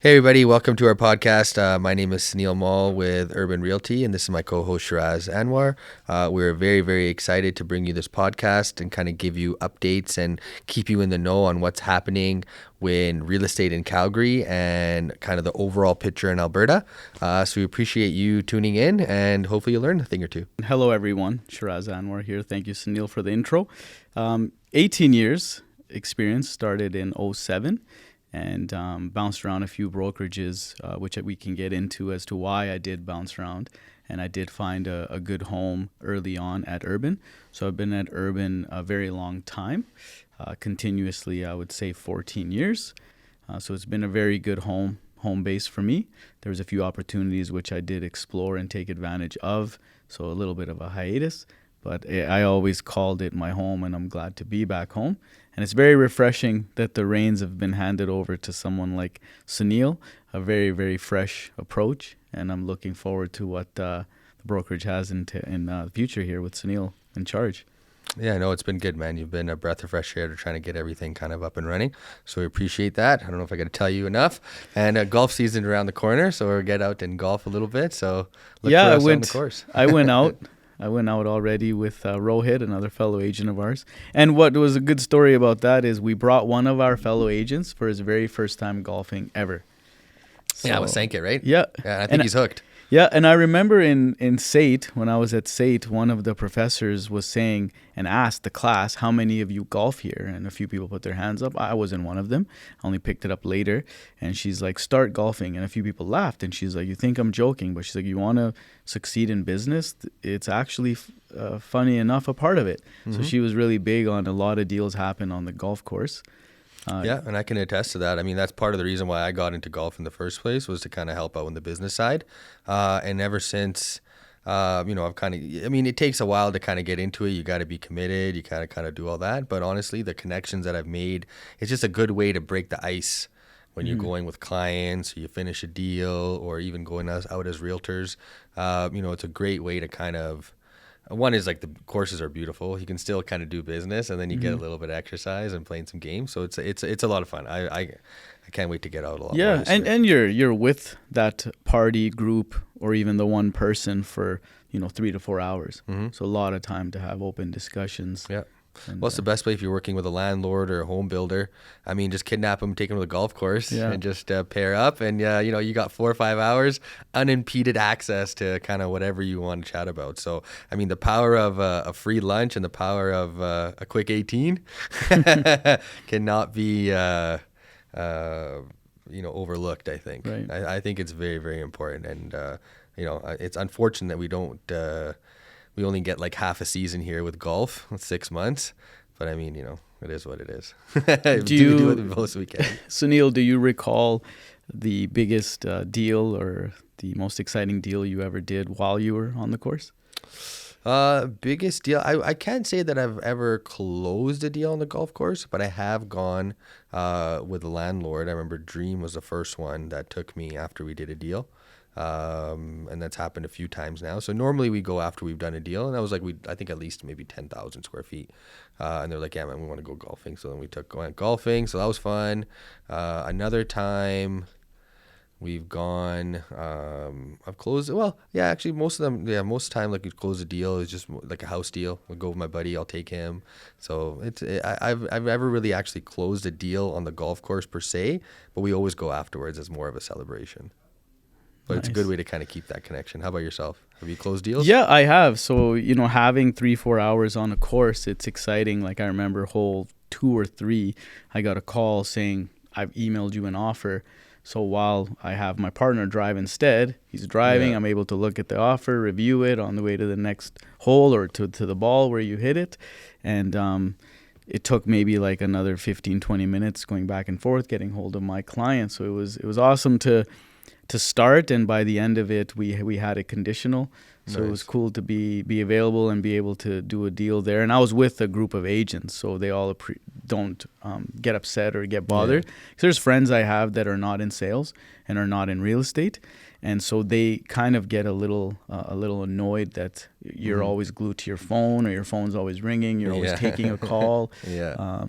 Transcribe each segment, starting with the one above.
Hey everybody, welcome to our podcast. My name is Sunil Mall with Urban Realty, and this is my co-host Sheraz Anwar. We're very, very excited to bring you this podcast and kind of give you updates and keep you in the know on what's happening in real estate in Calgary and kind of the overall picture in Alberta. So we appreciate you tuning in, and hopefully you learn a thing or two. Hello everyone, Sheraz Anwar here. Thank you, Sunil, for the intro. 18 years experience, started in 2007. And bounced around a few brokerages, which we can get into as to why I did bounce around. And I did find a good home early on at Urban. So I've been at Urban a very long time, continuously, I would say 14 years. So it's been a very good home base for me. There was a few opportunities which I did explore and take advantage of. So a little bit of a hiatus. But I always called it my home, and I'm glad to be back home. And it's very refreshing that the reins have been handed over to someone like Sunil, a very, very fresh approach. And I'm looking forward to what the brokerage has in the future here with Sunil in charge. Yeah, no, it's been good, man. You've been a breath of fresh air to trying to get everything kind of up and running. So we appreciate that. I don't know if I got to tell you enough. And golf season around the corner, so we'll get out and golf a little bit. So look for us on the course. I went out. I went out already with Rohit, another fellow agent of ours. And what was a good story about that is we brought one of our fellow agents for his very first time golfing ever. So, yeah, with Sankit, right? Yeah. I think he's hooked. Yeah, and I remember in SAIT, when I was at SAIT, one of the professors was saying and asked the class, how many of you golf here? And a few people put their hands up. I wasn't one of them. I only picked it up later. And she's like, start golfing. And a few people laughed. And she's like, you think I'm joking? But she's like, you want to succeed in business? It's actually, funny enough, a part of it. Mm-hmm. So she was really big on a lot of deals happen on the golf course. Yeah, and I can attest to that. I mean, that's part of the reason why I got into golf in the first place, was to kind of help out on the business side. And ever since, I've kind of, it takes a while to kind of get into it. You got to be committed. You kind of do all that. But honestly, the connections that I've made, it's just a good way to break the ice when you're going with clients, or you finish a deal, or even going out as realtors. It's a great way to kind of, one is like the courses are beautiful. You can still kind of do business, and then you get a little bit of exercise and playing some games. So it's a lot of fun. I can't wait to get out a lot. Yeah, and you're with that party group or even the one person for 3 to 4 hours. Mm-hmm. So a lot of time to have open discussions. Yeah. And, it's the best way if you're working with a landlord or a home builder. I mean, just kidnap them, take them to the golf course, and just pair up. And, you got 4 or 5 hours, unimpeded access to kind of whatever you want to chat about. So, I mean, the power of a free lunch and the power of a quick 18 cannot be, overlooked, I think. Right. I think it's very, very important. And, it's unfortunate that we only get like half a season here with golf, 6 months. But I mean, it is what it is. Do it the most we can. Sunil, do you recall the biggest deal or the most exciting deal you ever did while you were on the course? Biggest deal? I can't say that I've ever closed a deal on the golf course, but I have gone with a landlord. I remember Dream was the first one that took me after we did a deal. And that's happened a few times now. So normally we go after we've done a deal, and that was like, I think at least maybe 10,000 square feet. And they're like, yeah, man, we want to go golfing. So then we went golfing. So that was fun. Another time we've gone, I've closed, actually most of them, most of the time, like we close a deal is just like a house deal. We'll go with my buddy, I'll take him. So I've never really actually closed a deal on the golf course per se, but we always go afterwards as more of a celebration. But It's a good way to kind of keep that connection. How about yourself? Have you closed deals? Yeah, I have. So, having 3-4 hours on a course, it's exciting. Like I remember hole 2 or 3, I got a call saying, I've emailed you an offer. So while I have my partner drive instead, he's driving, I'm able to look at the offer, review it on the way to the next hole or to the ball where you hit it. And it took maybe like another 15-20 minutes going back and forth, getting hold of my client. So it was awesome to start, and by the end of it, we had it conditional. So It was cool to be available and be able to do a deal there. And I was with a group of agents, so they all don't get upset or get bothered. Yeah. There's friends I have that are not in sales and are not in real estate, and so they kind of get a little annoyed that you're always glued to your phone, or your phone's always ringing. You're always taking a call.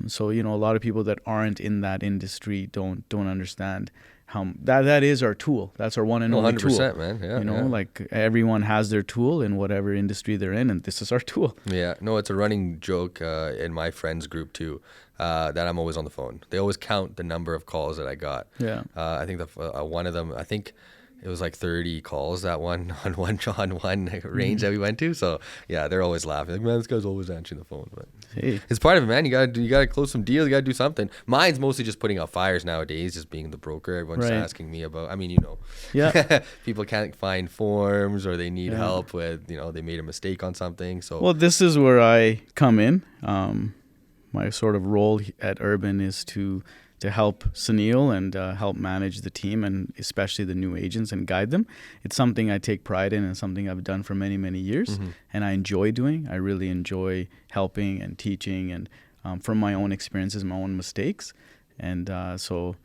So a lot of people that aren't in that industry don't understand how that is our tool. That's our one and only tool. 100%, man. Yeah, you know, yeah. like everyone has their tool in whatever industry they're in, and this is our tool. Yeah, no, it's a running joke in my friends group too, that I'm always on the phone. They always count the number of calls that I got. Yeah. I think one of them, I think it was like 30 calls that one on one range that we went to. So yeah, they're always laughing. Like, man, this guy's always answering the phone. But Hey. it's part of it, man. You gotta close some deals. You gotta do something. Mine's mostly just putting out fires nowadays, just being the broker. Everyone's Right. asking me about. I mean, Yeah. people can't find forms or they need Yeah. help with, they made a mistake on something. So Well, this is where I come in. My sort of role at Urban is to help Sunil and help manage the team, and especially the new agents, and guide them. It's something I take pride in and something I've done for many, many years, and I enjoy doing. I really enjoy helping and teaching, and from my own experiences, my own mistakes. And so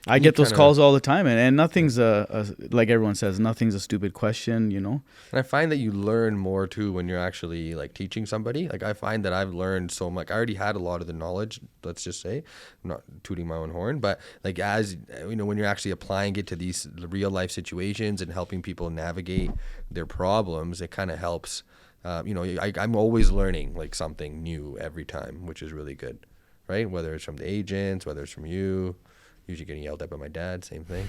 I get those calls all the time, and nothing's like everyone says, nothing's a stupid question, And I find that you learn more too when you're actually like teaching somebody. Like I find that I've learned so much. I already had a lot of the knowledge, let's just say. I'm not tooting my own horn, but like as when you're actually applying it to these real life situations and helping people navigate their problems, it kind of helps. I'm always learning like something new every time, which is really good, right? Whether it's from the agents, whether it's from you. Usually getting yelled at by my dad, same thing.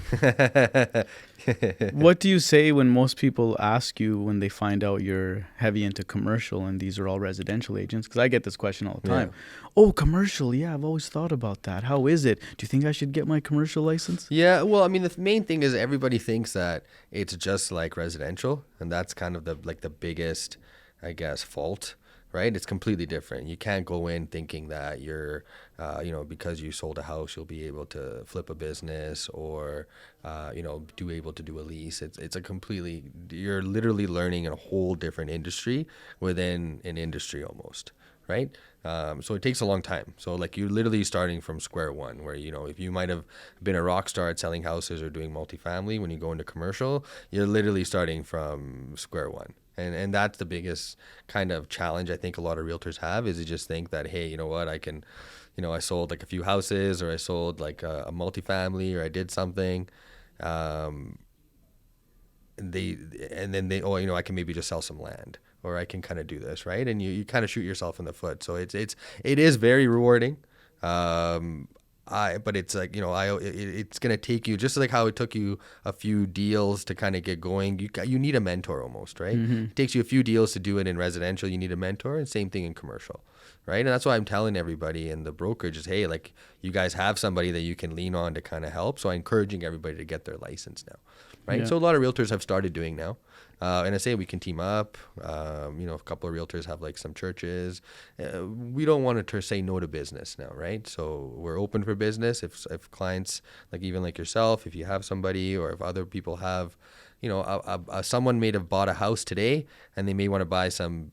What do you say when most people ask you when they find out you're heavy into commercial and these are all residential agents? Because I get this question all the time. Yeah. Oh, commercial. Yeah, I've always thought about that. How is it? Do you think I should get my commercial license? Yeah, well, I mean, the main thing is everybody thinks that it's just like residential. And that's kind of the biggest, I guess, fault. Right? It's completely different. You can't go in thinking that you're, because you sold a house, you'll be able to flip a business or, able to do a lease. It's a completely, you're literally learning in a whole different industry within an industry almost, right? So it takes a long time. So like you're literally starting from square one where, if you might have been a rock star at selling houses or doing multifamily, when you go into commercial, you're literally starting from square one. And that's the biggest kind of challenge I think a lot of realtors have is to just think that, hey, you know what, I can, I sold like a few houses or I sold like a multifamily or I did something. I can maybe just sell some land or I can kind of do this, right? And you kind of shoot yourself in the foot. So it is very rewarding. But it's like, it's going to take you just like how it took you a few deals to kind of get going. You need a mentor almost, right? Mm-hmm. It takes you a few deals to do it in residential. You need a mentor, and same thing in commercial, right? And that's why I'm telling everybody in the brokerage is, hey, like you guys have somebody that you can lean on to kind of help. So I'm encouraging everybody to get their license now, right? Yeah. So a lot of realtors have started doing now. And I say we can team up. A couple of realtors have like some churches. We don't want to say no to business now, right? So we're open for business. If clients, like even like yourself, if you have somebody or if other people have, someone may have bought a house today and they may want to buy some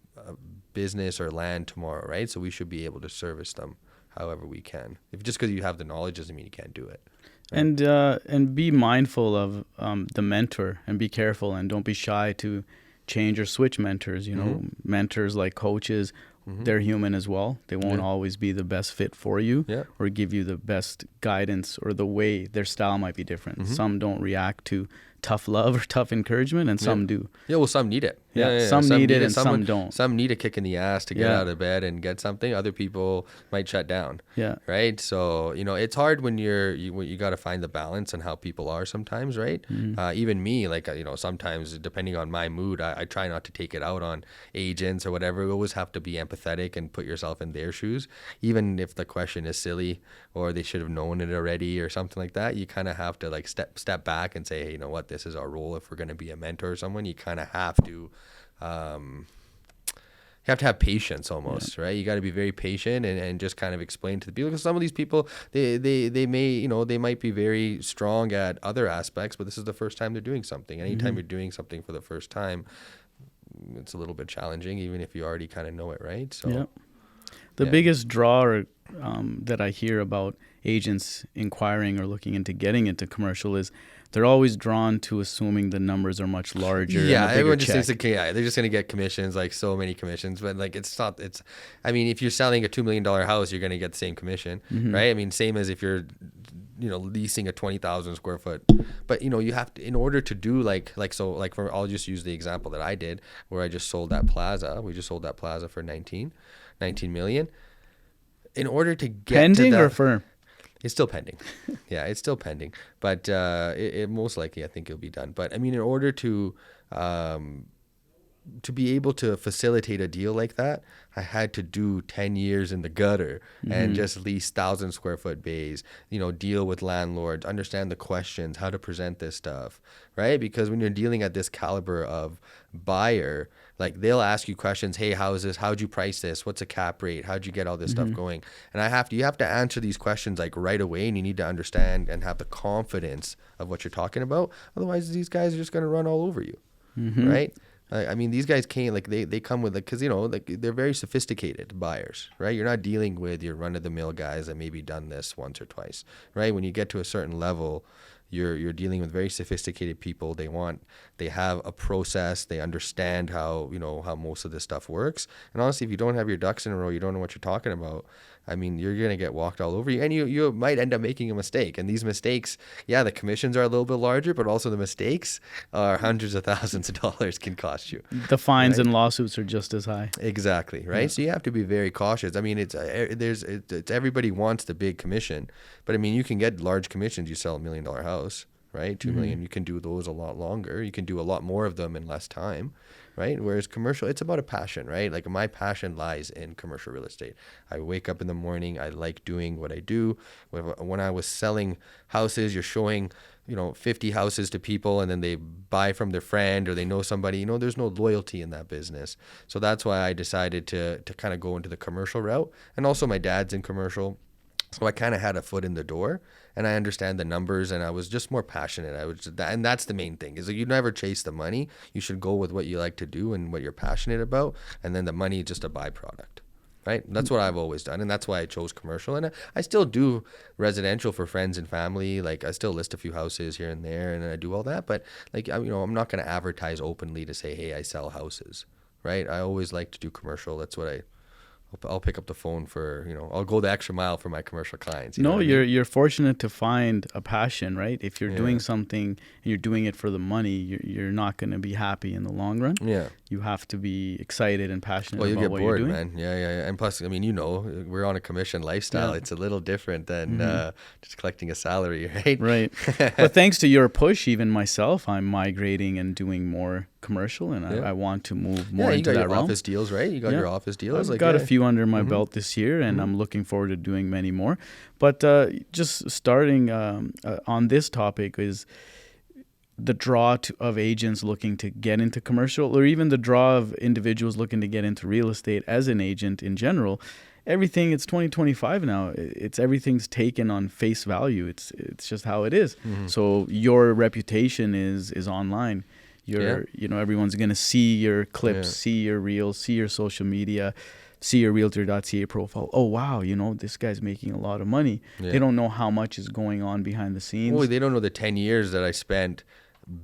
business or land tomorrow, right? So we should be able to service them however we can. If just because you have the knowledge doesn't mean you can't do it. Right? And be mindful of the mentor and be careful and don't be shy to change or switch mentors. Mentors like coaches, they're human as well. They won't always be the best fit for you or give you the best guidance, or the way their style might be different. Some don't react to tough love or tough encouragement, and some do. Yeah, well, some need it. Some need it and some don't. Some need a kick in the ass to get out of bed and get something. Other people might shut down. Yeah. Right? So, it's hard when you got to find the balance and how people are sometimes, right? Even me, like, sometimes depending on my mood, I try not to take it out on agents or whatever. You always have to be empathetic and put yourself in their shoes. Even if the question is silly or they should have known it already or something like that, you kind of have to like step back and say, hey, you know what? This is our role. If we're going to be a mentor or someone, you kind of have to have patience almost, right? You got to be very patient and just kind of explain to the people, because some of these people, they may, they might be very strong at other aspects, but this is the first time they're doing something. Anytime you're doing something for the first time, it's a little bit challenging, even if you already kind of know it, right? So the biggest draw that I hear about agents inquiring or looking into getting into commercial is they're always drawn to assuming the numbers are much larger. Yeah, everyone just thinks they're just going to get commissions, like so many commissions, but like it's not. I mean, if you're selling a $2 million house, you're going to get the same commission, right? I mean, same as if you're leasing a 20,000 square foot. But, you have to, in order to do I'll just use the example that I did where I just sold that plaza. We just sold that plaza for 19 million. In order to get pending to that, or firm? It's still pending. Yeah, it's still pending. But it most likely, I think it'll be done. But I mean, in order to be able to facilitate a deal like that, I had to do 10 years in the gutter and just lease 1,000 square foot bays, deal with landlords, understand the questions, how to present this stuff, right? Because when you're dealing at this caliber of buyer, like they'll ask you questions. Hey, how is this? How'd you price this? What's a cap rate? How'd you get all this stuff going? And you have to answer these questions like right away, and you need to understand and have the confidence of what you're talking about. Otherwise, these guys are just going to run all over you, right? I mean, these guys came, they come with, because, they're very sophisticated buyers, right? You're not dealing with your run-of-the-mill guys that maybe done this once or twice, right? When you get to a certain level, you're dealing with very sophisticated people. They have a process. They understand how most of this stuff works. And honestly, if you don't have your ducks in a row, you don't know what you're talking about, I mean, you're going to get walked all over you, and you might end up making a mistake. And these mistakes, yeah, the commissions are a little bit larger, but also the mistakes are hundreds of thousands of dollars can cost you. The fines right? and lawsuits are just as high. Exactly, right? Yeah. So you have to be very cautious. I mean, it's everybody wants the big commission, but I mean, you can get large commissions. You sell $1 million house, right? 2 million, you can do those a lot longer. You can do a lot more of them in less time. Right? Whereas commercial, it's about a passion, right? Like my passion lies in commercial real estate. I wake up in the morning. I like doing what I do. When I was selling houses, you're showing, 50 houses to people, and then they buy from their friend or they know somebody. There's no loyalty in that business. So that's why I decided to kind of go into the commercial route. And also my dad's in commercial. So I kind of had a foot in the door, and I understand the numbers, and I was just more passionate. And that's the main thing, is that you never chase the money. You should go with what you like to do and what you're passionate about, and then the money is just a byproduct, right? That's what I've always done, and that's why I chose commercial. And I still do residential for friends and family. Like I still list a few houses here and there, and I do all that. But I'm not going to advertise openly to say, hey, I sell houses, right? I always like to do commercial. That's what I'll pick up the phone for, I'll go the extra mile for my commercial clients. You're fortunate to find a passion, right? If you're doing something and you're doing it for the money, you're not going to be happy in the long run. Yeah. You have to be excited and passionate about what you're doing. Well, you get bored, man. Yeah. And plus, I mean, we're on a commission lifestyle. Yeah. It's a little different than just collecting a salary, right? Right. But thanks to your push, even myself, I'm migrating and doing more commercial, and I want to move more into that realm. You got your office deals, right? You got your office deals. I've got a few under my belt this year, and I'm looking forward to doing many more. But just starting on this topic is the draw of agents looking to get into commercial, or even the draw of individuals looking to get into real estate as an agent in general. It's 2025 now. Everything's taken on face value. It's just how it is. So your reputation is online. Everyone's going to see your clips, see your reels, see your social media, see your realtor.ca profile. Oh, wow, this guy's making a lot of money. They don't know how much is going on behind the scenes. Well, they don't know the 10 years that I spent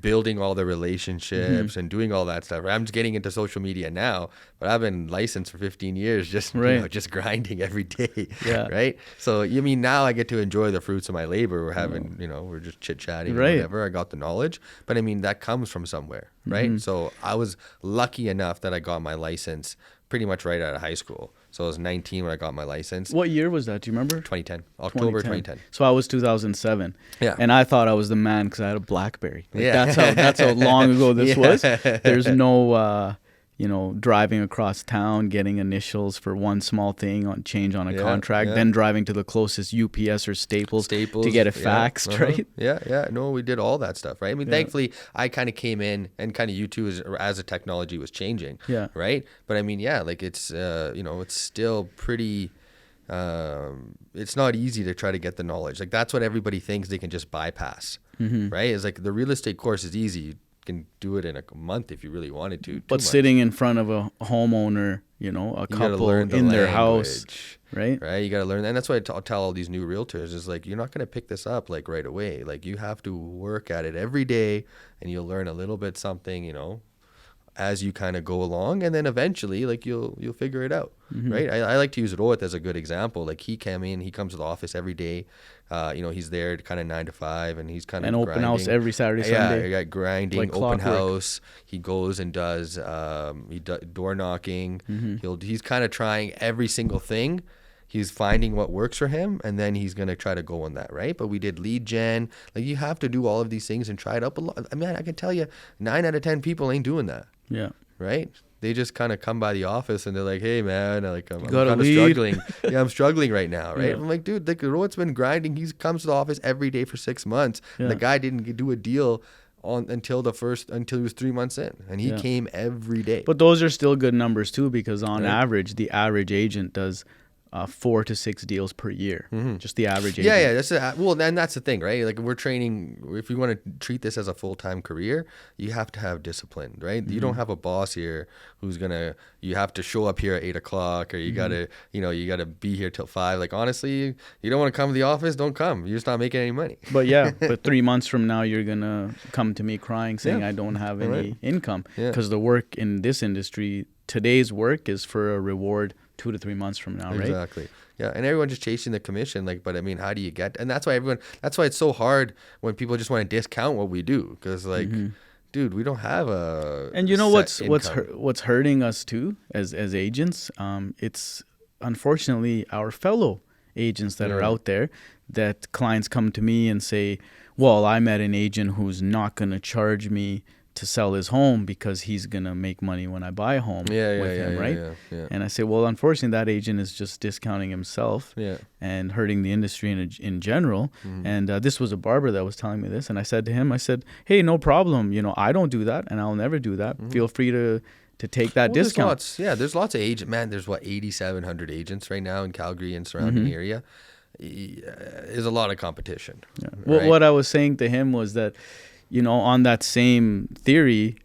building all the relationships and doing all that stuff. I'm just getting into social media now, but I've been licensed for 15 years, just just grinding every day. Right. So now I get to enjoy the fruits of my labor. We're having, we're just chit chatting, whatever. I got the knowledge, but that comes from somewhere, right? So I was lucky enough that I got my license pretty much right out of high school. So I was 19 when I got my license. What year was that? Do you remember? 2010. October 2010. So I was 2007. Yeah. And I thought I was the man because I had a BlackBerry. Yeah. That's how long ago this was. There's no, driving across town, getting initials for one small thing on a contract, then driving to the closest UPS or Staples to get it faxed, right? Yeah. No, we did all that stuff, right? Thankfully, I kind of came in and kind of you too as the technology was changing, right? But it's, it's still pretty... it's not easy to try to get the knowledge. That's what everybody thinks they can just bypass, right? It's the real estate course is easy. You can do it in a month if you really wanted to. But sitting in front of a homeowner, a couple in their house, right? Right. You got to learn. And that's why I tell all these new realtors is you're not going to pick this up right away. You have to work at it every day, and you'll learn a little bit something, as you kind of go along, and then eventually like you'll figure it out, right? I like to use Rohit as a good example. Like he comes to the office every day. He's there kind of 9 to 5, and he's kind of open house every Saturday, Sunday. Yeah, grinding, like open clockwork. house. He goes and does door knocking. He's kind of trying every single thing. He's finding what works for him, and then he's going to try to go on that, right? But we did lead gen. Like, you have to do all of these things and try it up a lot. I mean, I can tell you 9 out of 10 people ain't doing that. Yeah. Right? They just kind of come by the office and they're like, hey, man, like, I'm kind of struggling. Yeah, I'm struggling right now, right? Yeah. I'm like, dude, like, Rohit's been grinding. He comes to the office every day for 6 months. Yeah. And the guy didn't do a deal until he was 3 months in. And he came every day. But those are still good numbers, too, because on average, the average agent does 4 to 6 deals per year. Just the average agent. Yeah. That's the thing, right? Like, we're training. If you want to treat this as a full-time career, you have to have discipline, right? You don't have a boss here who's you have to show up here at 8 o'clock, or you gotta be here till 5. Like, honestly, you don't want to come to the office, don't come. You're just not making any money. But 3 months from now, you're gonna come to me crying, saying I don't have any income, because the work in this industry, today's work is for a reward 2 to 3 months from now, right? Exactly. Yeah, and everyone's just chasing the commission. Like, but I mean, how do you get? And that's why it's so hard when people just want to discount what we do, because like, dude, we don't have a. And you know what's hurting us too as agents? It's unfortunately our fellow agents that are out there, that clients come to me and say, well, I met an agent who's not going to charge me to sell his home because he's going to make money when I buy a home with him, right? Yeah. And I say, well, unfortunately, that agent is just discounting himself and hurting the industry in general. And this was a barber that was telling me this. And I said to him, hey, no problem. I don't do that, and I'll never do that. Feel free to take that discount. There's lots of agents. Man, there's 8,700 agents right now in Calgary and surrounding area. There's a lot of competition. Yeah. Right? Well, what I was saying to him was that, on that same theory,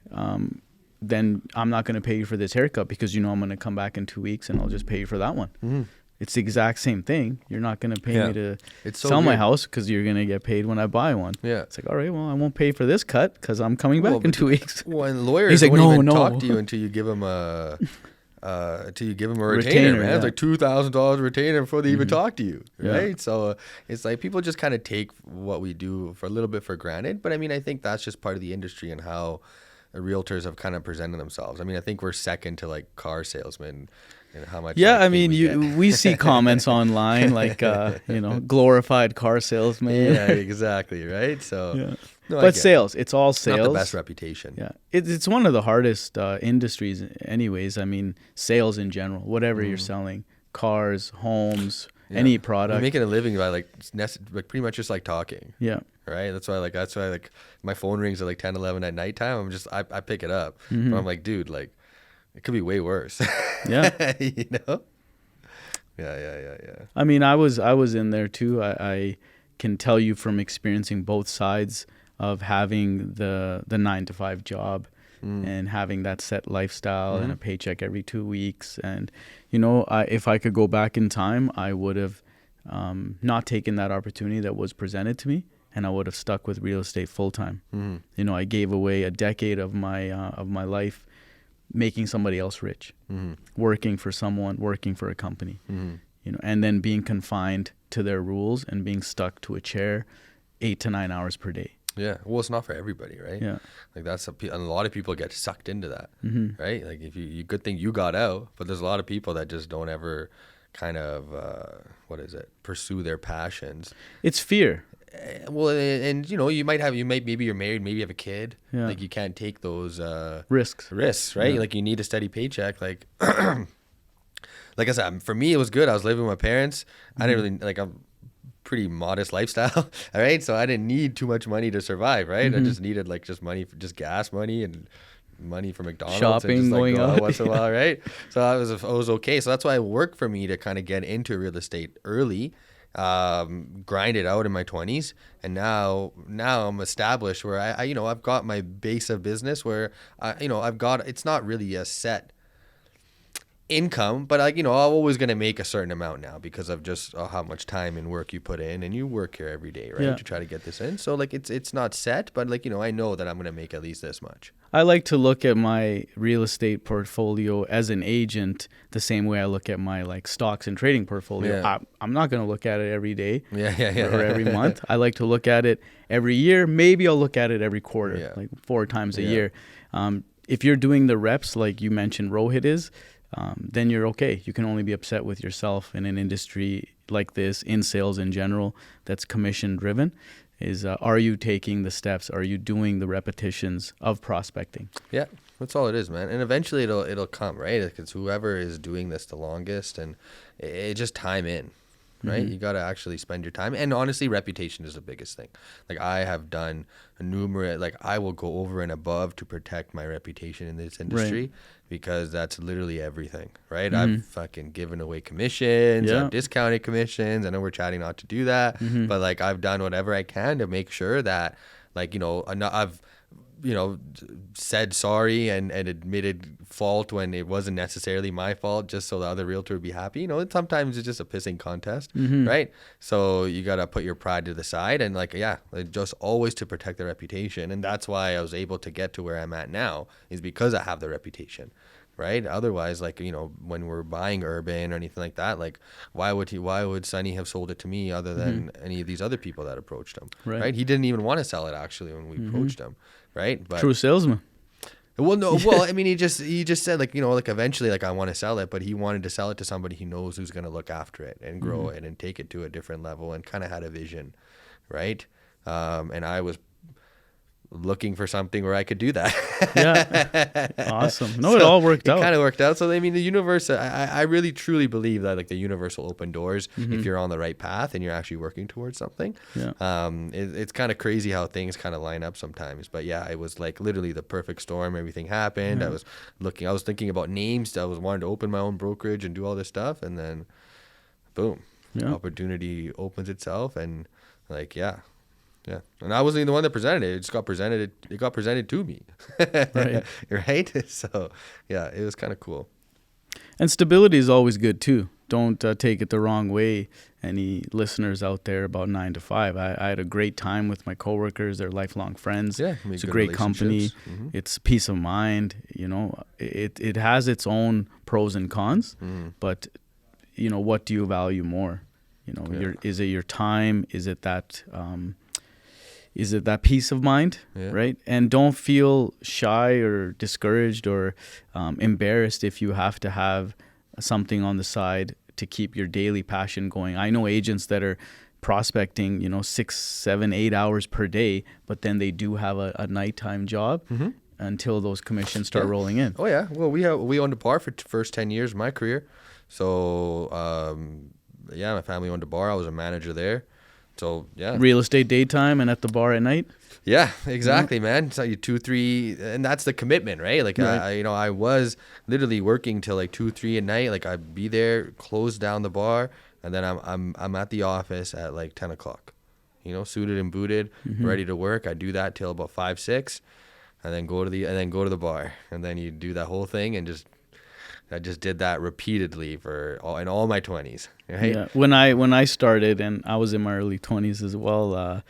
then I'm not going to pay you for this haircut because I'm going to come back in 2 weeks and I'll just pay you for that one. It's the exact same thing. You're not going to pay me to sell my house because you're going to get paid when I buy one. Yeah. It's like, all right, well, I won't pay for this cut because I'm coming back in 2 weeks. Well, and lawyers won't even talk to you until you give them a retainer, man. It's like $2,000 retainer before they even talk to you, right? So it's like people just kind of take what we do for a little bit for granted. But I mean, I think that's just part of the industry and how realtors have kind of presented themselves. I mean, I think we're second to like car salesmen and how much. Yeah, I mean, we see comments online like, glorified car salesman. Yeah, exactly, right? So. Yeah. No, but sales, it's all sales. Not the best reputation. Yeah, it's one of the hardest industries anyways. I mean, sales in general, whatever you're selling, cars, homes, any product. You're making a living by like pretty much just like talking. Yeah. Right? That's why my phone rings at like 10, 11 at nighttime. I pick it up. But I'm like, dude, like it could be way worse. Yeah. Yeah. I mean, I was in there too. I can tell you from experiencing both sides of having the 9 to 5 job and having that set lifestyle and a paycheck every 2 weeks. And, if I could go back in time, I would have not taken that opportunity that was presented to me, and I would have stuck with real estate full time. I gave away a decade of my life making somebody else rich, working for someone, working for a company, and then being confined to their rules and being stuck to a chair 8 to 9 hours per day. Yeah, well, it's not for everybody, right? Yeah, like a lot of people get sucked into that, right? Like if you good thing you got out, but there's a lot of people that just don't ever kind of pursue their passions. It's fear. Well, and maybe you're married, maybe you have a kid. Yeah. Like you can't take those risks, right? Yeah. Like you need a steady paycheck. Like, like I said, for me it was good. I was living with my parents. I didn't really I'm pretty modest lifestyle, all right? So I didn't need too much money to survive, right? I just needed just money, just gas money and money for McDonald's. Shopping, and just, going out. Once in a while, right? So I was okay. So that's why it worked for me to kind of get into real estate early, grind it out in my 20s. And now I'm established where I've got my base of business where, it's not really a set income, but like, I'm always going to make a certain amount now because of just how much time and work you put in, and you work here every day, right? Yeah. To try to get this in. So like, it's not set, but like, I know that I'm going to make at least this much. I like to look at my real estate portfolio as an agent the same way I look at my like stocks and trading portfolio. Yeah. I'm not going to look at it every day Yeah. or every month. I like to look at it every year. Maybe I'll look at it every quarter, Yeah. like 4 times a Yeah. year. If you're doing the reps like you mentioned Rohit is, then you're okay. You can only be upset with yourself in an industry like this, in sales in general, that's commission driven. Are you taking the steps? Are you doing the repetitions of prospecting? Yeah, that's all it is, man. And eventually it'll come, right? It's whoever is doing this the longest, and it just time in, right? You got to actually spend your time. And honestly, reputation is the biggest thing. Like I have done numerous, like I will go over and above to protect my reputation in this industry, because that's literally everything, right? I've fucking given away commissions, I've discounted commissions. I know we're chatting not to do that, but like I've done whatever I can to make sure that, like, I've said sorry and admitted fault when it wasn't necessarily my fault, just so the other realtor would be happy. Sometimes it's just a pissing contest, right? So you got to put your pride to the side, and like, just always to protect the reputation. And that's why I was able to get to where I'm at now, is because I have the reputation, right? Otherwise, like, when we're buying urban or anything like that, like why would Sonny have sold it to me other than any of these other people that approached him, right? He didn't even want to sell it actually when we approached him. Right. But true salesman. Well, no. Well, I mean, he just said like, like eventually, like I want to sell it, but he wanted to sell it to somebody he knows who's going to look after it and grow it and take it to a different level, and kind of had a vision. Right. And I was looking for something where I could do that. Yeah. Awesome. No, it all worked out. It kind of worked out. So, I mean, the universe, I really truly believe that like the universe will open doors if you're on the right path and you're actually working towards something. Yeah. It's kind of crazy how things kind of line up sometimes. But yeah, it was like literally the perfect storm. Everything happened. Yeah. I was thinking about names. I was wanting to open my own brokerage and do all this stuff. And then boom, opportunity opens itself. And like, yeah. And I wasn't even the one that presented it. It just got presented. It got presented to me. Right. Right. So yeah, it was kind of cool. And stability is always good too. Don't take it the wrong way. Any listeners out there about 9 to 5? I had a great time with my coworkers. They're lifelong friends. Yeah, it's a great company. It's peace of mind. It has its own pros and cons. But what do you value more? Is it your time? Is it that peace of mind, right? And don't feel shy or discouraged or embarrassed if you have to have something on the side to keep your daily passion going. I know agents that are prospecting, 6, 7, 8 hours per day, but then they do have a nighttime job until those commissions start rolling in. Oh yeah. Well, we owned a bar for the first 10 years of my career. So my family owned a bar. I was a manager there. So yeah, real estate daytime and at the bar at night. Yeah, exactly, man. So you 2, 3, and that's the commitment, right? Like I was literally working till like 2, 3 at night. Like I'd be there, close down the bar, and then I'm at the office at like 10 o'clock. Suited and booted, ready to work. I do that till about 5, 6, and then go to the bar, and then you do that whole thing, and I just did that repeatedly in all my 20s, right? Yeah. When I started, and I was in my early 20s as well,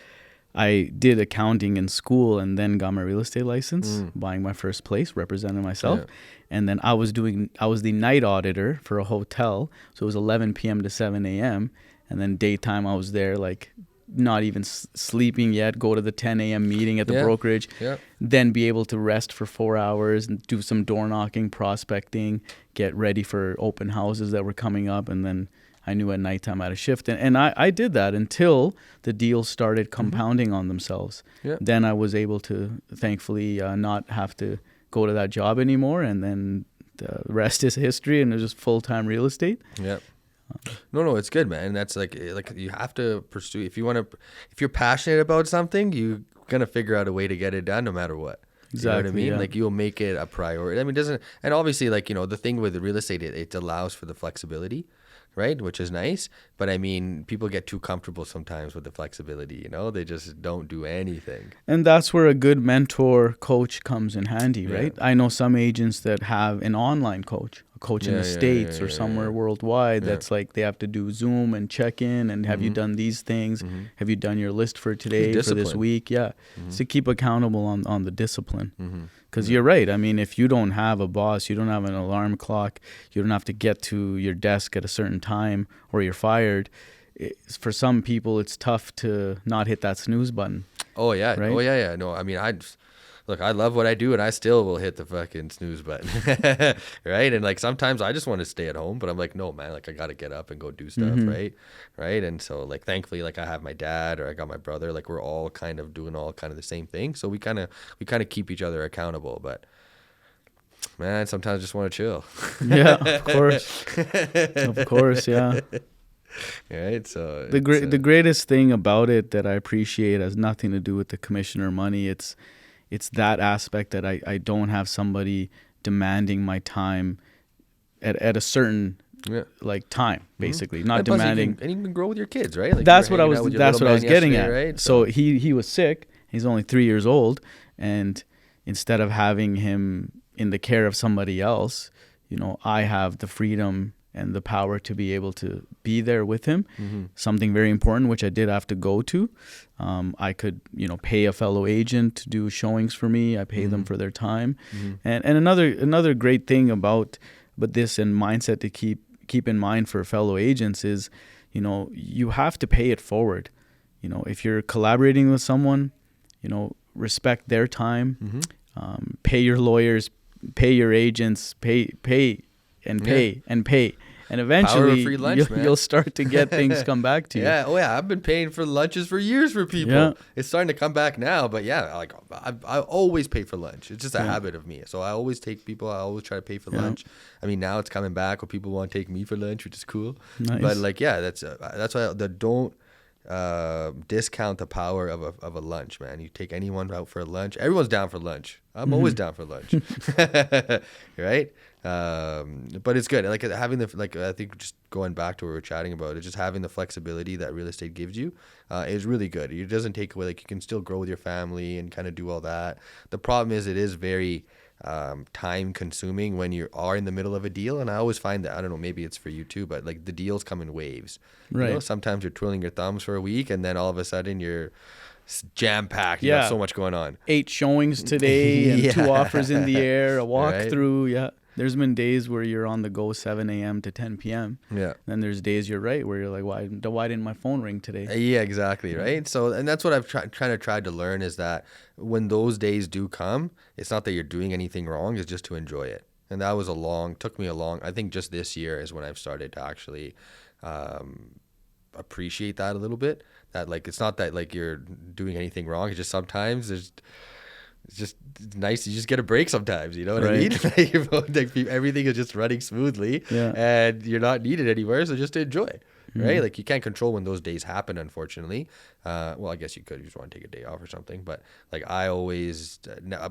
I did accounting in school and then got my real estate license, buying my first place, representing myself. Yeah. And then I was the night auditor for a hotel. So it was 11 p.m. to 7 a.m. And then daytime I was there like not even sleeping yet, go to the 10 a.m. meeting at the brokerage, then be able to rest for 4 hours and do some door knocking, prospecting, get ready for open houses that were coming up. And then I knew at nighttime I had a shift. And I did that until the deals started compounding on themselves. Yeah. Then I was able to, thankfully, not have to go to that job anymore. And then the rest is history, and it was just full-time real estate. Yeah. No, it's good, man. That's like you have to pursue. If you're passionate about something, you're gonna figure out a way to get it done, no matter what. Exactly. You know what I mean? Yeah. Like you'll make it a priority. I mean, and obviously, like the thing with the real estate, it allows for the flexibility, right? Which is nice. But I mean, people get too comfortable sometimes with the flexibility. They just don't do anything. And that's where a good mentor coach comes in handy, right? I know some agents that have an online coach, a coach in the States or somewhere worldwide that's like they have to do Zoom and check in and have you done these things? Have you done your list for today, for this week? Yeah. To keep accountable on the discipline. Because you're right. I mean, if you don't have a boss, you don't have an alarm clock, you don't have to get to your desk at a certain time or you're fired. For some people, it's tough to not hit that snooze button. Oh, yeah. Right? Oh, yeah. No, I mean, look, I love what I do, and I still will hit the fucking snooze button, right? And like sometimes I just want to stay at home, but I'm like, no, man, like I got to get up and go do stuff, right? And so like thankfully, like I have my dad or I got my brother, like we're all kind of doing all kind of the same thing, so we kind of keep each other accountable. But man, sometimes I just want to chill. Yeah, of course, yeah. Right. So the greatest thing about it that I appreciate has nothing to do with the commission or money. It's that aspect that I don't have somebody demanding my time at a certain like time, basically. Not and demanding. And you can grow with your kids, right? Like that's what I was getting at. Right? So he was sick. He's only 3 years old, and instead of having him in the care of somebody else, I have the freedom and the power to be able to be there with him. Something very important, which I did have to go to. I could, pay a fellow agent to do showings for me. I pay them for their time. And another great thing about this and mindset to keep in mind for fellow agents is, you have to pay it forward. If you're collaborating with someone, respect their time, pay your lawyers, pay your agents, pay. And eventually you'll start to get things come back to you. Yeah. Oh yeah. I've been paying for lunches for years for people. Yeah. It's starting to come back now, but yeah, like I always pay for lunch. It's just a habit of me. So I always take people. I always try to pay for lunch. I mean, now it's coming back where people want to take me for lunch, which is cool. Nice. But like, yeah, that's why don't discount the power of a lunch, man. You take anyone out for a lunch. Everyone's down for lunch. I'm always down for lunch. Right? But it's good. Like having I think just going back to what we were chatting about, it's just having the flexibility that real estate gives you is really good. It doesn't take away, like you can still grow with your family and kind of do all that. The problem is it is very time consuming when you are in the middle of a deal. And I always find that, I don't know, maybe it's for you too, but like the deals come in waves. Right. Sometimes you're twirling your thumbs for a week and then all of a sudden you're jam packed. You have so much going on. 8 showings today and 2 offers in the air, a walkthrough. Right? Yeah. There's been days where you're on the go 7 a.m. to 10 p.m. Yeah. Then there's days you're right where you're like, why didn't my phone ring today? Yeah, exactly. Right. So, and that's what I've tried to learn is that when those days do come, it's not that you're doing anything wrong. It's just to enjoy it. And that was took me a long, I think just this year is when I've started to actually appreciate that a little bit. That like, it's not that like you're doing anything wrong. It's just sometimes it's just nice. You just get a break sometimes. You know what I mean? Like everything is just running smoothly and you're not needed anywhere. So just enjoy, right? Like you can't control when those days happen, unfortunately. Well, I guess you could. You just want to take a day off or something. But like I always,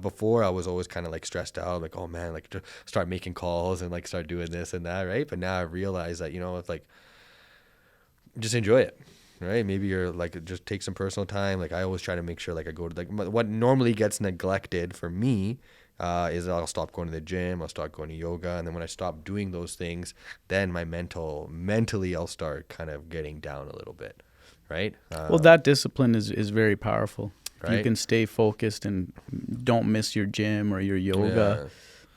before I was always kind of like stressed out. Like, oh man, like to start making calls and like start doing this and that, right? But now I realize that, it's like, just enjoy it. Right? Maybe you're like, just take some personal time. Like I always try to make sure like I go to like what normally gets neglected for me is I'll stop going to the gym. I'll start going to yoga. And then when I stop doing those things, then my mentally I'll start kind of getting down a little bit. Right. Well, that discipline is very powerful. Right? You can stay focused and don't miss your gym or your yoga. Yeah.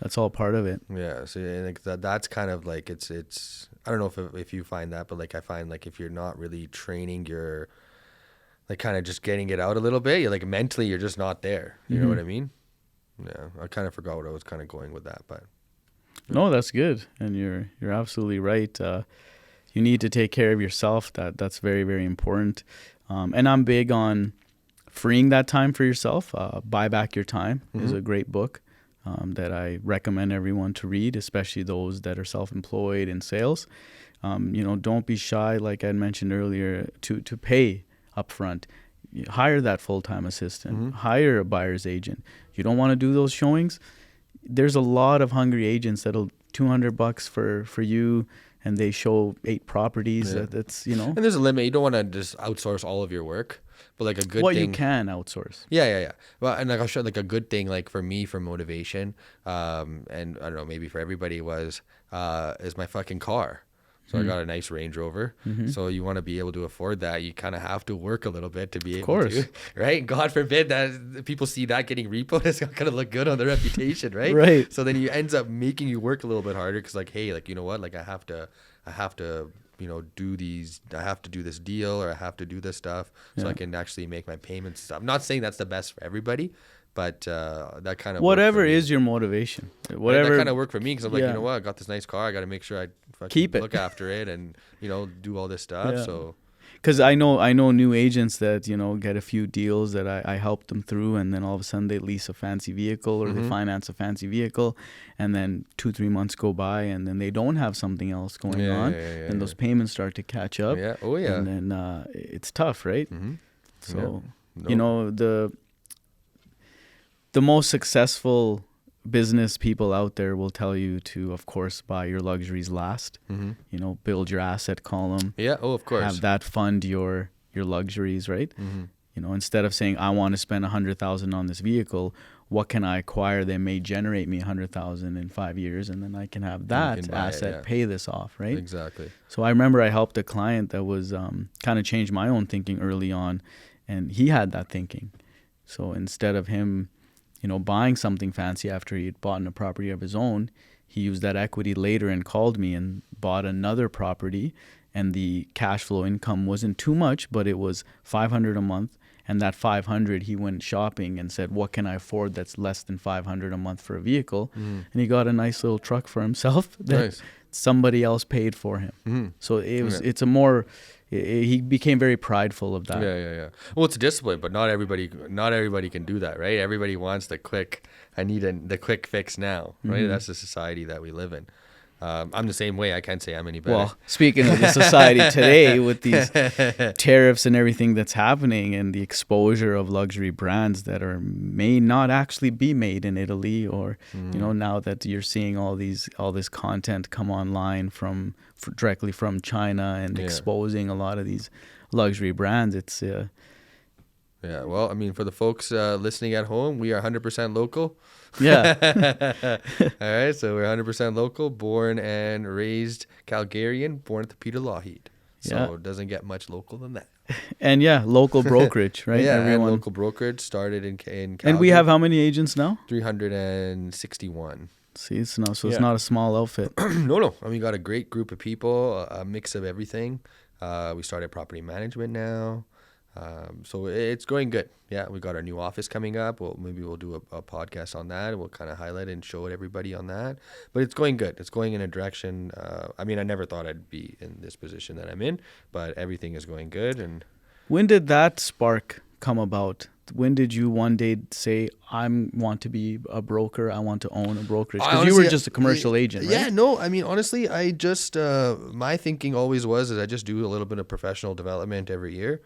That's all part of it. Yeah. So like that's kind of like it's I don't know if you find that, but like I find like if you're not really training your like kind of just getting it out a little bit, you're like mentally you're just not there. You know what I mean? Yeah. I kind of forgot what I was kind of going with that, but no, that's good. And you're absolutely right. You need to take care of yourself. That's very, very important. And I'm big on freeing that time for yourself. Buy Back Your Time is a great book. That I recommend everyone to read, especially those that are self-employed in sales. Don't be shy, like I mentioned earlier, to pay upfront. Hire that full-time assistant. Hire a buyer's agent. You don't want to do those showings? There's a lot of hungry agents that'll $200 for you, and they show 8 properties. Yeah. That's And there's a limit. You don't want to just outsource all of your work. But like a good What thing. you can outsource. Yeah. Well, and like I'll show like a good thing, like for me, for motivation, and I don't know, maybe for everybody is my fucking car. So I got a nice Range Rover. So you want to be able to afford that. You kind of have to work a little bit to be able to, right? God forbid that people see that getting repoed. It's not going to look good on their reputation, right? Right. So then you ends up making you work a little bit harder because like, hey, like, you know what? Like I have to, I have to do this deal or I have to do this stuff so I can actually make my payments and stuff. I'm not saying that's the best for everybody, but that kind of whatever is your motivation, whatever that kind of worked for me because I'm like, Yeah. you know what, I got this nice car, I got to make sure I fucking Keep it. look after it and do all this stuff. Yeah. So because I know new agents that get a few deals that I help them through, and then all of a sudden they lease a fancy vehicle or they finance a fancy vehicle, and then 2-3 months go by and then they don't have something else going on, and those payments start to catch up. And then it's tough, right? So the most successful business people out there will tell you to, of course, buy your luxuries last. Build your asset column. Of course. Have that fund your luxuries, right? Instead of saying I want to spend $100,000 on this vehicle, what can I acquire that may generate me $100,000 in 5 years, and then I can have that asset pay this off, right? Exactly. So I remember I helped a client that was kind of changed my own thinking early on, and he had that thinking. So instead of him buying something fancy after he had bought a property of his own, he used that equity later and called me and bought another property, and the cash flow income wasn't too much, but it was $500 a month, and that $500 he went shopping and said, what can I afford that's less than $500 a month for a vehicle? And he got a nice little truck for himself that somebody else paid for him. So it's a more he became very prideful of that. Yeah. Well, it's a discipline, but not everybody can do that, right? Everybody wants the quick fix now, right? That's the society that we live in. I'm the same way. I can't say I'm any better. Well, speaking of the society today with these tariffs and everything that's happening and the exposure of luxury brands that may not actually be made in Italy, or now that you're seeing all this content come online directly from China and exposing a lot of these luxury brands, it's yeah. Well, I mean, for the folks listening at home, we are 100% local. Yeah. All right. So we're 100% local, born and raised Calgarian, born at the Peter Lougheed. So it doesn't get much local than that. And local brokerage, right? And local brokerage started in Calgary. And we have how many agents now? 361. See, it's not a small outfit. No. I mean, we got a great group of people, a mix of everything. We started property management now. So it's going good. Yeah, we got our new office coming up. Maybe we'll do a podcast on that. We'll kind of highlight and show it everybody on that. But it's going good. It's going in a direction. I mean, I never thought I'd be in this position that I'm in, but everything is going good. And when did that spark come about? When did you one day say, I want to be a broker, I want to own a brokerage? Because you were just a commercial agent, right? Yeah, no, I mean, honestly, I just, my thinking always was I just do a little bit of professional development every year,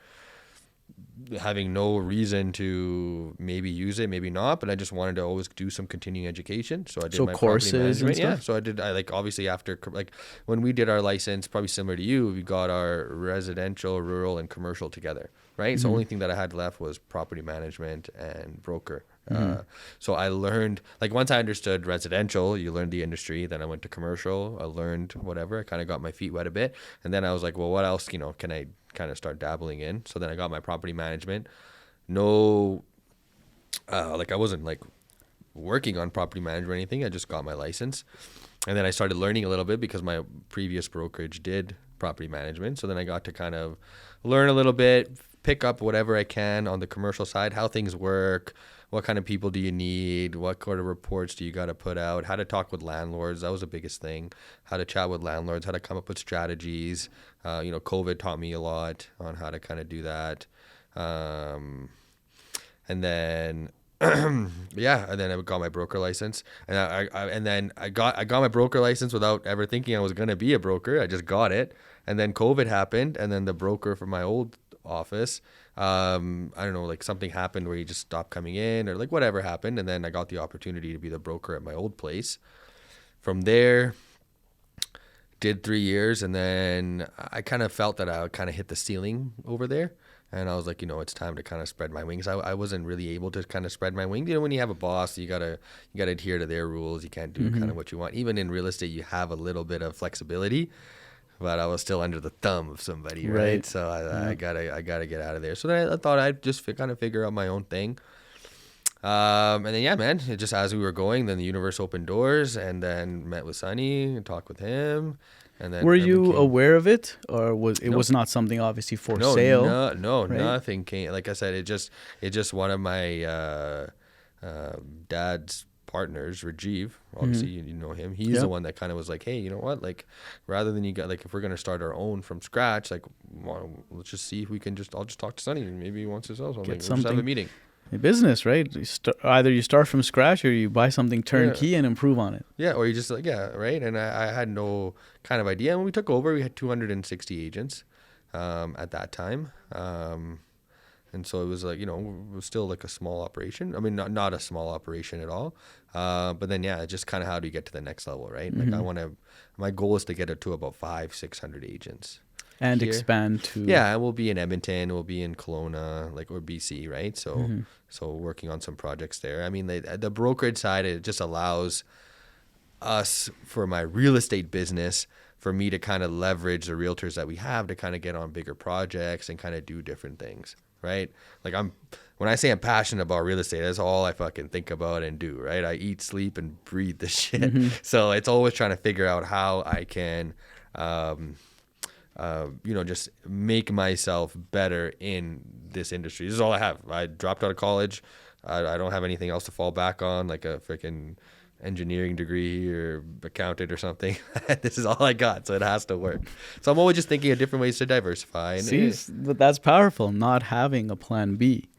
having no reason to maybe use it, maybe not, but I just wanted to always do some continuing education. So I did my courses and stuff? Yeah, so obviously after, like when we did our license, probably similar to you, we got our residential, rural, and commercial together, right? So the only thing that I had left was property management and broker. So I learned, like once I understood residential, you learned the industry, then I went to commercial, I learned whatever, I kind of got my feet wet a bit. And then I was like, well, what else, can I kind of start dabbling in? So then I got my property management. I wasn't like working on property management or anything. I just got my license. And then I started learning a little bit because my previous brokerage did property management. So then I got to kind of learn a little bit, pick up whatever I can on the commercial side, how things work, what kind of people do you need, what sort of reports do you got to put out, how to talk with landlords. That was the biggest thing, how to chat with landlords, how to come up with strategies. COVID taught me a lot on how to kind of do that. And then and then I got my broker license, and I got my broker license without ever thinking I was going to be a broker. I just got it. And then COVID happened, and then the broker for my old office, I don't know, like something happened where he just stopped coming in or like whatever happened. And then I got the opportunity to be the broker at my old place. From there, did 3 years, and then I kind of felt that I kind of hit the ceiling over there. And I was like, it's time to kind of spread my wings. I wasn't really able to kind of spread my wings. When you have a boss, you gotta adhere to their rules. You can't do kind of what you want. Even in real estate, you have a little bit of flexibility, but I was still under the thumb of somebody, right? So I gotta get out of there. So then I thought I'd just kind of figure out my own thing. And then yeah, man, it just as we were going, then the universe opened doors, and then met with Sunny and talked with him. And then were you aware of it, or was it was not something obviously for sale? No, right? Nothing came. Like I said, it just one of my dad's partners, Rajiv. Obviously, you know him. He's the one that kind of was like, hey, you know what? Like, rather than if we're gonna start our own from scratch, like, let's just see if we can I'll just talk to Sunny, and maybe he wants to sell something. We'll just have a meeting. A business, right? Either you start from scratch or you buy something turnkey and improve on it. Yeah, or you just right? And I had no kind of idea. And when we took over, we had 260 agents at that time. And so it was it was still like a small operation. I mean, not a small operation at all. But then, just kind of how do you get to the next level, right? Like my goal is to get it to about 500-600 agents. And here. Expand to... Yeah, we'll be in Edmonton, we'll be in Kelowna, or BC, right? So so working on some projects there. I mean, the brokerage side, it just allows us, for my real estate business, for me to kind of leverage the realtors that we have to kind of get on bigger projects and kind of do different things, right? Like when I say I'm passionate about real estate, that's all I fucking think about and do, right? I eat, sleep, and breathe this shit. So it's always trying to figure out how I can... just make myself better in this industry. This is all I have. I dropped out of college. I don't have anything else to fall back on, like a freaking engineering degree or accountant or something. This is all I got, so it has to work. So I'm always just thinking of different ways to diversify. But that's powerful, not having a plan B.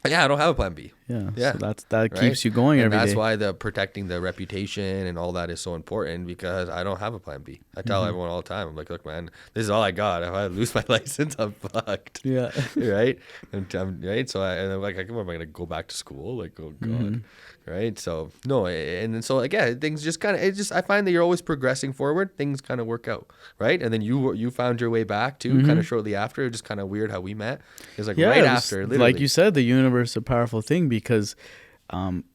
Yeah, I don't have a plan B. Yeah. So that keeps you going every day. And that's why protecting the reputation and all that is so important, because I don't have a plan B. I tell everyone all the time, I'm like, look, man, this is all I got. If I lose my license, I'm fucked. Yeah. Right? Right? So I'm like, am I going to go back to school? Like, oh God. Right? So, no. And so, things just kind of, I find that you're always progressing forward. Things kind of work out. Right? And then you found your way back too, kind of shortly after. It was just kind of weird how we met. It was right after, literally. Like you said, the universe is a powerful thing, because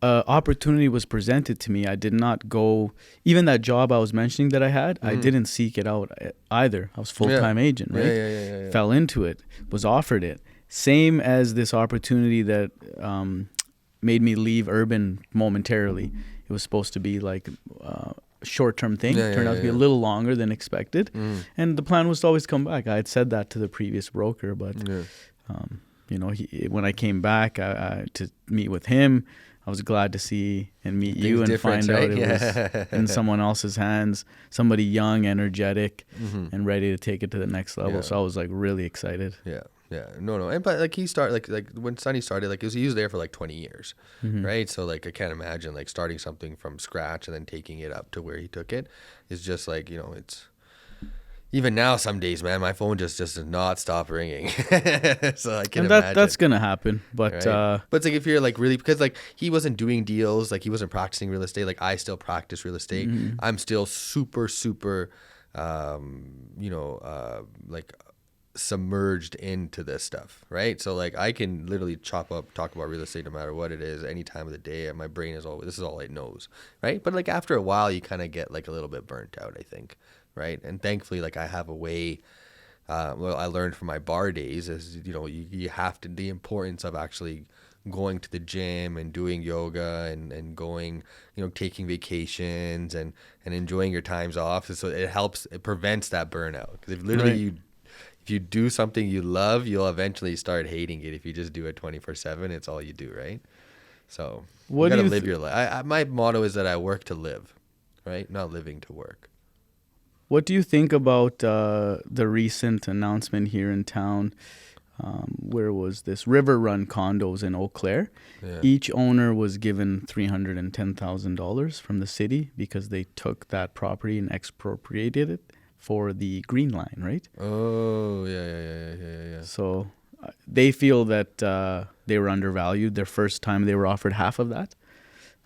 opportunity was presented to me. I did not go, even that job I was mentioning that I had, I didn't seek it out either. I was full-time agent, right? Yeah. Fell into it, was offered it. Same as this opportunity that made me leave urban momentarily. It was supposed to be like a short-term thing. Turned out to be a little longer than expected. And the plan was to always come back. I had said that to the previous broker, but when I came back to meet with him, I was glad to see and meet you and find out it was in someone else's hands, somebody young, energetic, and ready to take it to the next level. So I was like really excited. Yeah, no, and but he started like when Sunny started, he was there for 20 years, right? So I can't imagine starting something from scratch and then taking it up to where he took it. Is just it's. Even now, some days, man, my phone just does not stop ringing. So I can imagine. That's gonna happen, but right? But it's if you're really, because he wasn't doing deals, he wasn't practicing real estate. I still practice real estate. I'm still super, submerged into this stuff, right? So I can literally talk about real estate no matter what it is, any time of the day. And my brain is this is all it knows, right? But after a while, you kind of get a little bit burnt out, I think. Right. And thankfully, I have a way, I learned from my bar days is, you have to, the importance of actually going to the gym and doing yoga and going, taking vacations and enjoying your times off. So it prevents that burnout. Because if you do something you love, you'll eventually start hating it. If you just do it 24/7, it's all you do. Right. So you got to live your life. My motto is that I work to live, right? Not living to work. What do you think about the recent announcement here in town? Where was this? River Run condos in Eau Claire. Yeah. Each owner was given $310,000 from the city because they took that property and expropriated it for the Green Line, right? Oh, yeah. So they feel that they were undervalued. Their first time they were offered half of that,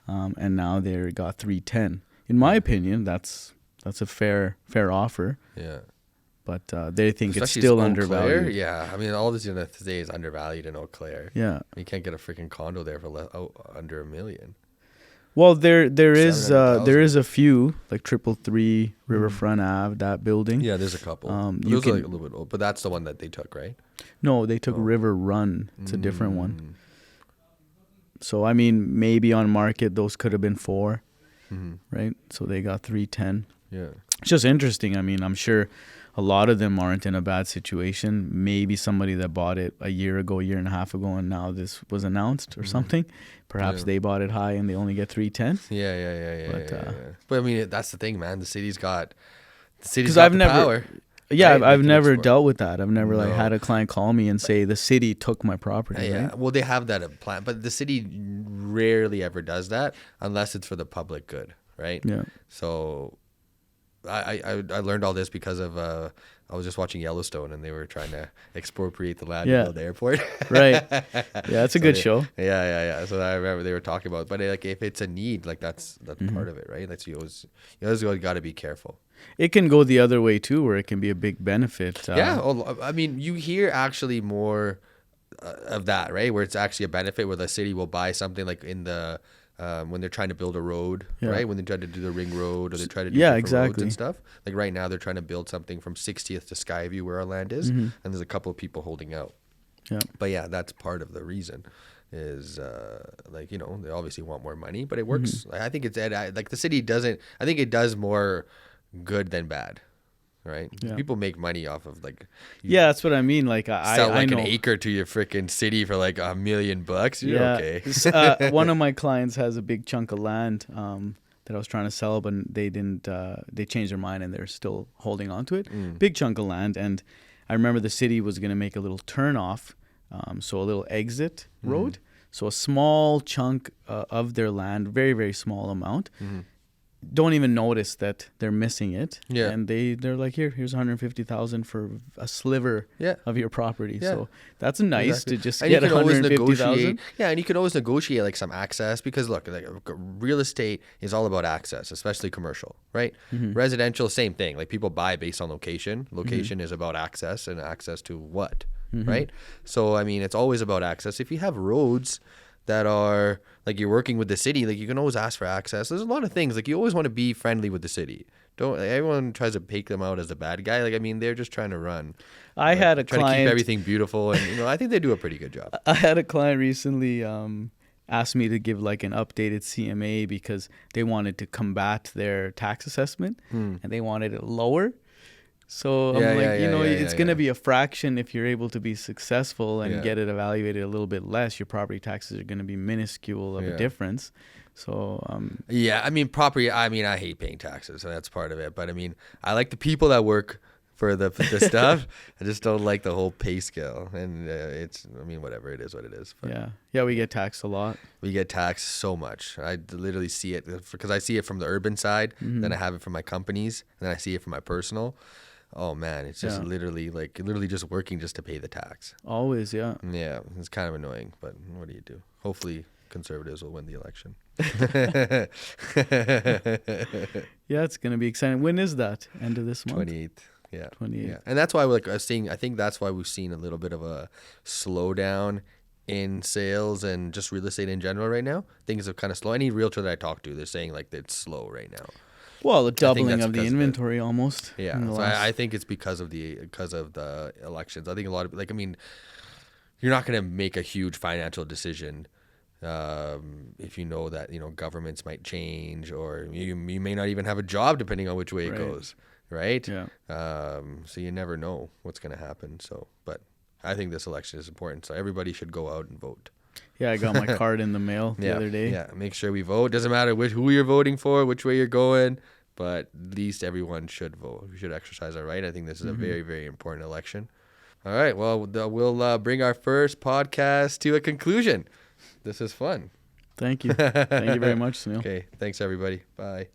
and now they got $310,000. In my opinion, that's a fair offer. Yeah. but they think it's Especially still Eau undervalued. Claire, yeah. I mean, all this today is undervalued in Eau Claire. Yeah. You can't get a freaking condo there for under $1 million. Well, there is 700,000. a few like 333 Riverfront Ave, that building. Yeah, there's a couple. You Those are can like a little bit old, but that's the one that they took, right? no, they took River Run. It's a different one. So I mean, maybe on market those could have been 4, right? So they got 310. Yeah. It's just interesting. I mean, I'm sure a lot of them aren't in a bad situation. Maybe somebody that bought it a year ago, year and a half ago, and now this was announced or something. Perhaps they bought it high and they only get 310. Yeah. But I mean, that's the thing, man. The city's got I've the never, power. yeah, right? I've They can never export. dealt with that. I've never like No. had a client call me and say the city took my property. Yeah, Right? well, they have that plan, but the city rarely ever does that unless it's for the public good, right? Yeah. So I learned all this because of I was just watching Yellowstone and they were trying to expropriate the land to build the airport. Right. Yeah, it's a good show. Yeah. So I remember they were talking about, but like if it's a need, like that's part of it, right? That's you always got to be careful. It can go the other way too, where it can be a big benefit. Yeah, I mean, you hear actually more of that, right? Where it's actually a benefit, where the city will buy something like in the when they're trying to build a road, right? When they try to do the ring road or they try to do different roads and stuff. Like right now, they're trying to build something from 60th to Skyview, where our land is, and there's a couple of people holding out. Yeah. But yeah, that's part of the reason. Is like they obviously want more money, but it works. I think it's like the city doesn't. I think it does more good than bad, right? Yeah. People make money off of like Yeah, that's what I mean. Like sell I like know. an acre to your freaking city for like $1 million. You're okay. One of my clients has a big chunk of land that I was trying to sell, but they didn't. They changed their mind and they're still holding on to it. Big chunk of land, and I remember the city was going to make a little turn off, so a little exit road. So a small chunk of their land, very very small amount. Don't even notice that they're missing it. Yeah. And they're like, here's 150,000 for a sliver of your property. Yeah. So that's nice to just and get you can always 150,000. negotiate. Yeah, and you can always negotiate like some access, because look, like real estate is all about access, especially commercial, right? Residential, same thing. Like people buy based on location. Location is about access, and access to what, right? So I mean, it's always about access. If you have roads that are like you're working with the city, like you can always ask for access. There's a lot of things like you always want to be friendly with the city. Don't everyone tries to take them out as a bad guy. Like I mean, they're just trying to run. I had a trying client to keep everything beautiful, and I think they do a pretty good job. I had a client recently asked me to give like an updated CMA because they wanted to combat their tax assessment and they wanted it lower. So I'm like, it's going to be a fraction if you're able to be successful and get it evaluated a little bit less. Your property taxes are going to be minuscule of a difference. So I mean, I hate paying taxes, so that's part of it. But I mean, I like the people that work for the stuff. I just don't like the whole pay scale, and whatever, it is what it is. But yeah, we get taxed a lot. We get taxed so much. I literally see it because I see it from the urban side, then I have it from my companies, and then I see it from my personal. Oh man, it's just literally just working just to pay the tax. Always, yeah. Yeah, it's kind of annoying, but what do you do? Hopefully conservatives will win the election. Yeah, it's going to be exciting. When is that? End of this month? 28th. Yeah. 28th. Yeah. And that's why I think that's why we've seen a little bit of a slowdown in sales and just real estate in general right now. Things are kind of slow. Any realtor that I talk to, they're saying like it's slow right now. Well, a doubling of the inventory almost. Yeah, so I think it's because of the elections. I think a lot of you're not going to make a huge financial decision if you know that governments might change, or you may not even have a job depending on which way it goes, right? Yeah. So you never know what's going to happen. So, but I think this election is important. So everybody should go out and vote. Yeah, I got my card in the mail the other day. Yeah, make sure we vote. Doesn't matter who you're voting for, which way you're going, but at least everyone should vote. We should exercise our right. I think this is a very, very important election. All right, well, we'll bring our first podcast to a conclusion. This is fun. Thank you. Thank you very much, Sunil. Okay, thanks everybody. Bye.